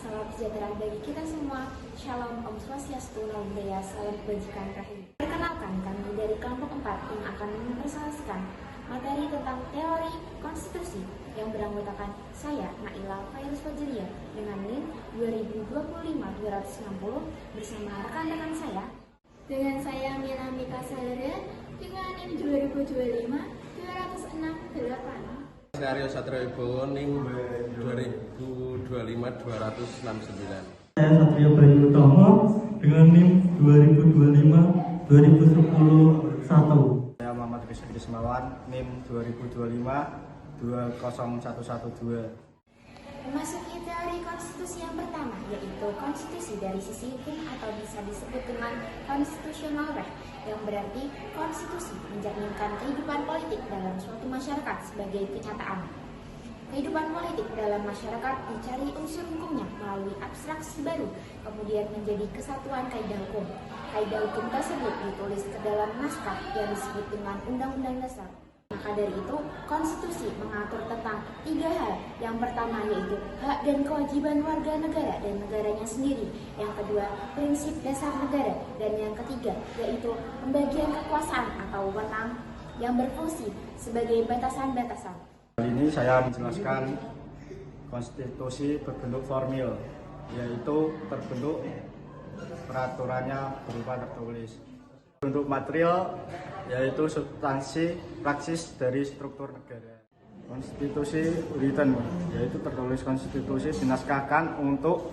salam sejahtera bagi kita semua. Shalom, Om Swastiastu, Namo Buddhaya, salam kebajikan rahayu. Perkenalkan, kami dari kelompok 4 yang akan mempersoalkan materi tentang teori konstitusi yang beranggotakan saya, Naila Fairuz Fajriya, dengan NIM 2025-260 bersama rekan-rekan saya. Dengan saya Mila Mita Salara dengan NIM 2025-206-8. Skenario Satrio Wibowo NIM 2025-269. Saya Satrio Bayu Utomo dengan NIM 2025-2010-1. Saya Muhammad Rizky Rismawan NIM 2025-20112. Memasuki teori konstitusi yang pertama, yaitu konstitusi dari sisi hukum atau bisa disebut dengan constitutional right, yang berarti konstitusi mencerminkan kehidupan politik dalam suatu masyarakat sebagai kenyataan. Kehidupan politik dalam masyarakat dicari unsur hukumnya melalui abstraksi baru, kemudian menjadi kesatuan kaidah hukum. Kaidah hukum tersebut ditulis ke dalam naskah yang disebut dengan Undang-Undang Dasar. Maka dari itu, konstitusi mengatur tentang 3 hal. Yang pertama yaitu hak dan kewajiban warga negara dan negaranya sendiri. Yang kedua, prinsip dasar negara. Dan yang ketiga, yaitu pembagian kekuasaan atau wewenang yang berfungsi sebagai batasan-batasan. Kali ini saya menjelaskan konstitusi berbentuk formil, yaitu terbentuk peraturannya berupa tertulis. Bentuk material yaitu substansi praksis dari struktur negara. Konstitusi written yaitu tertulis konstitusi dinaskahkan untuk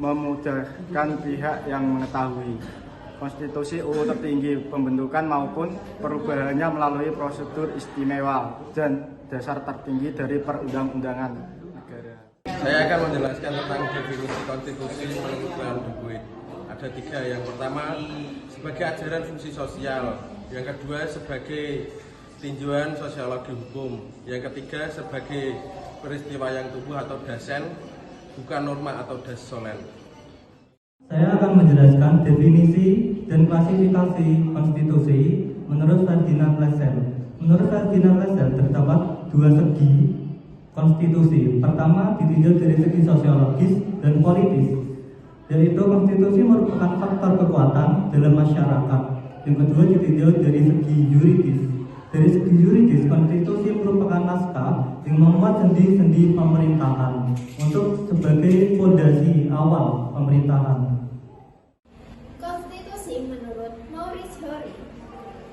memudahkan pihak yang mengetahui. Konstitusi UU tertinggi pembentukan maupun perubahannya melalui prosedur istimewa dan dasar tertinggi dari perundang-undangan negara. Saya akan menjelaskan tentang definisi konstitusi menurut Leon Duguid. Ada 3. Yang pertama sebagai ajaran fungsi sosial, yang kedua sebagai tinjauan sosiologi hukum, yang ketiga sebagai peristiwa yang tumbuh atau dasen, bukan norma atau das solen. Saya akan menjelaskan definisi dan klasifikasi konstitusi menurut Ferdinand Lassalle. Menurut Ferdinand Lassalle terdapat 2 segi konstitusi. Pertama ditinjau dari segi sosiologis dan politis, yaitu konstitusi merupakan faktor kekuatan dalam masyarakat. Yang kedua ditinjau dari segi yuridis. Dari segi yuridis, konstitusi merupakan naskah yang memuat sendi-sendi pemerintahan untuk sebagai fondasi awal pemerintahan. Konstitusi menurut Maurice Horry.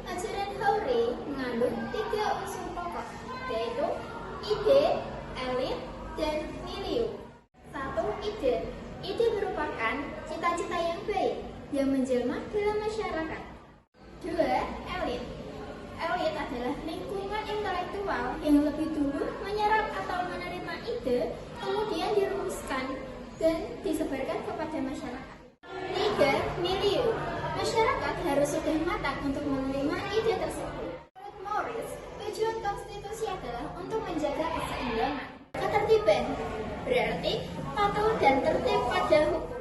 Ajaran Horry mengandung 3 unsur pokok, yaitu ide, elit, dan milieu. 1. Ide. Ide merupakan cita-cita yang baik yang menjelma dalam masyarakat. 2. Elit. Elit adalah lingkungan intelektual yang lebih dulu menyerap atau menerima ide, kemudian dirumuskan dan disebarkan kepada masyarakat. 3. Milieu. Masyarakat harus sudah matang untuk menerima ide tersebut. Menurut Morris, tujuan konstitusi adalah untuk menjaga keseimbangan. Ketertiban berarti patuh dan tertib pada hukum.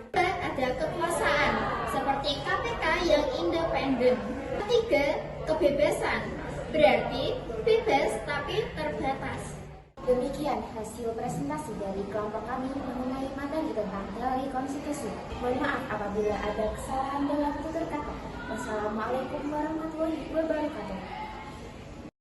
Ada kekuasaan seperti KPK yang independen. Ketiga, kebebasan berarti bebas tapi terbatas. Demikian hasil presentasi dari kelompok kami mengenai materi tentang teori konstitusi. Mohon maaf apabila ada kesalahan dalam tutur kata. Wassalamualaikum warahmatullahi wabarakatuh.